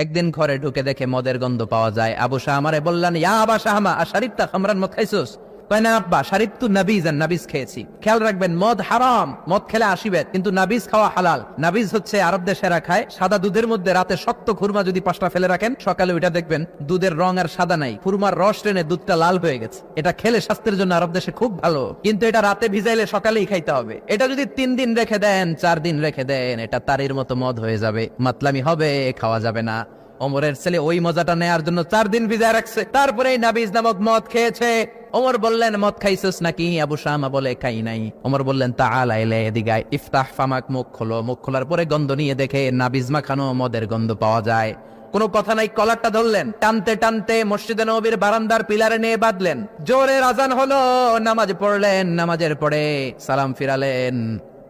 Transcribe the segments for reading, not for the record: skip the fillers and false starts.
একদিন ঘরে ঢুকে দেখে মদের গন্ধ পাওয়া যায়। আবু শাহমারে বললেন, ইয়া আবা শাহমা আশারিবতা খামরান, মদ খাইছস? কয় না আব্বা, শারিবতু নাবিজান, নাবিজ খেয়েছি। খেয়াল রাখবেন, মদ হারাম, মদ খেলে আসিবেন, কিন্তু নাবিজ খাওয়া হালাল। নাবিজ হচ্ছে আরব দেশেরা খায়, সাদা দুধের মধ্যে রাতে শক্ত খুরমা যদি 5টা ফেলে রাখেন, সকালে ওইটা দেখবেন দুধের রং আর সাদা নাই, খুরমার রস টেনে দুধটা লাল হয়ে গেছে। এটা খেলে স্বাস্থ্যের জন্য আরব দেশে খুব ভালো, কিন্তু এটা রাতে ভিজাইলে সকালেই খাইতে হবে। এটা যদি 3 দিন রেখে দেন, 4 দিন রেখে দেন, এটা তারির মতো মদ হয়ে যাবে, মাতলামি হবে, খাওয়া যাবে না। ওমরের ছেলে ওই মজাটা নেয়ার জন্য 4 দিন ভিজায় রাখছে, তারপরে নাবিজ নামক মদ খেয়েছে। ওমর বললেন, মদ খাইছস নাকি? আবু শামা বলে, খাই নাই। ওমর বললেন, তাআলা ইলা, এদিকে আয়, ইফতাহ ফামাক, মুখ খোলো। মুখ খোলার পরে গন্ধ নিয়ে দেখে নাবিজ মাখানো মদের গন্ধ পাওয়া যায়। কোনো কথা নাই, কলারটা ধরলেন, টানতে টানতে মসজিদে নববীর বারান্দার পিলারে নিয়ে বাঁধলেন। জোরে আযান হলো, নামাজ পড়লেন, নামাজের পরে সালাম ফিরালেন।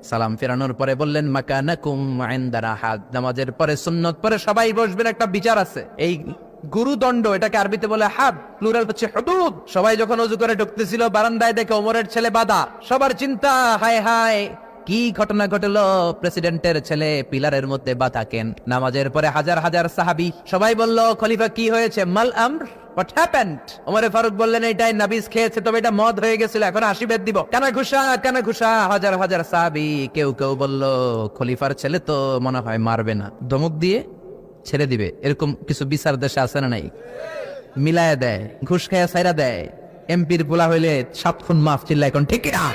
সালাম ফেরানোর পরে বললেন, মাকানাকুম ইনদানা হাদ। নামাজের পরে সুন্নত পরে সবাই বসবেন, একটা বিচার আছে। এই গুরুদণ্ড, এটাকে আরবিতে বলে হাদ, প্লুরাল হচ্ছে হুদুদ। সবাই যখন ওযু করে ঢুকতেছিল, বারান্দায় দেখে ওমরের ছেলে বাধা। সবার চিন্তা, হায় হায় কি ঘটনা ঘটলো, প্রেসিডেন্টের ছেলে পিলারের মধ্যে বাধা কেন? নামাজের পরে হাজার হাজার সাহাবী সবাই বলল, খলিফা কি হয়েছে? মাল আমর, হোয়াট হ্যাপেন্ড? ওমরে ফারুক বললেন, এটাই নাবিজ খেয়েছে, তবে এটা মদ হয়ে গেছিল, এখন আশীর্বাদ দিব। কানা ঘুষা, কানা ঘুষা। হাজার হাজার সাহাবী, কেউ কেউ বলল, খলিফার ছেলে তো মনে হয় মারবে না, ধমক দিয়ে ছেড়ে দিবে। এরকম কিছু বিচার দেশে আছে না নাই? মিলায় দেয়, ঘুষ খাইয়া সাইরা দেয়। এমপির পোলা হইলে 7 খুন মাফ, চিল্লা এখন ঠিক না?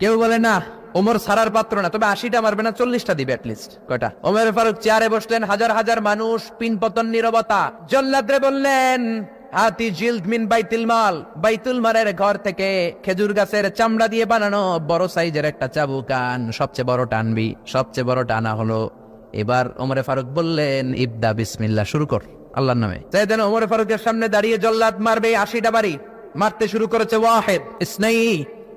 কেউ বলে না, ওমর সারার পাত্র না, তবে 80টা মারবে না, 40টা দিবে অ্যাটলিস্ট। কয়টা? ওমর ফারুক চেয়ারে বসলেন, হাজার হাজার মানুষ, পিনপতন, নীরবতা। জল্লাদরে বললেন, হাতি জিলদ মিন বাইতুল মাল, বাইতুল মালের ঘর থেকে খেজুর গাছের চামড়া দিয়ে বানানো বড় সাইজের একটা চাবুক আন, সবচেয়ে বড় টানবি। সবচেয়ে বড় টানা হলো। এবার ওমরে ফারুক বললেন, ইবদা বিসমিল্লাহ, শুরু কর আল্লাহর নামে। তাই যেন ওমরে ফারুকের সামনে দাঁড়িয়ে জল্লাদ মারবে 80টা বাড়ি। মারতে শুরু করেছে, ওয়াহিদ, ইসনাই,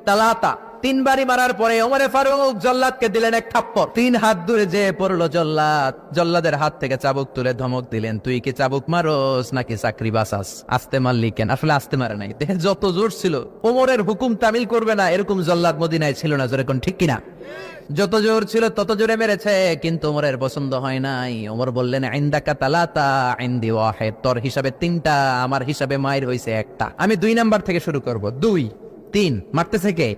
তালাতা। 3 বাড়ি মারার পরে ওমরে ফারুক জল্লাদকে দিলেন এক থাপ্পড়। 3 হাত দূরে যে পড়লো জল্লাদ। জল্লাদের হাত থেকে চাবুক তুলে ধমক দিলেন, তুই কি চাবুক মারোস নাকি চাকরি বাসাস? আস্তে মারলি কেন? আসলে আস্তে মারে নাই, দেহে যত জোর ছিল। ওমরের হুকুম তামিল করবে না, এরকম জল্লাদ মদিনায় ছিল না। জোরে কোন ঠিক কিনা? যত জোর ছিল তত জোরে মেরেছে, কিন্তু ওমরের পছন্দ হয় নাই। ওমর বললেন, ইনদাকা তালাতা ইনদি ওয়াহিদ, তোর হিসাবে 3টা, আমার হিসাবে মায়ের হইছে 1টা। আমি 2 নাম্বার থেকে শুরু করব। 2, 3। মারতেছে কে?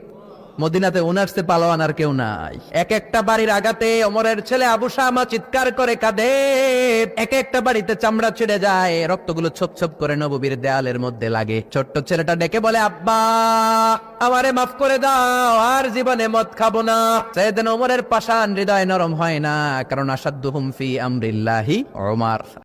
মদিনাতে ওনারসে পালোয়ান আর কেউ নাই। এক একটা বাড়ির আগাতে ওমরের ছেলে আবু শামা চিৎকার করে কাঁদে। এক একটা বাড়িতে চামড়া ছিঁড়ে যায়, রক্তগুলো ছোপ ছোপ করে নববীর দেয়ালের মধ্যে লাগে। ছোট্ট ছেলেটা ডেকে বলে, আব্বা আমারে মাফ করে দাও, আর জীবনে মদ খাবো না। সাইয়েদনা ওমরের পাষাণ হৃদয় নরম হয় না, কারণ আসাদ্দুহুম ফি আমরিল্লাহি ওমর।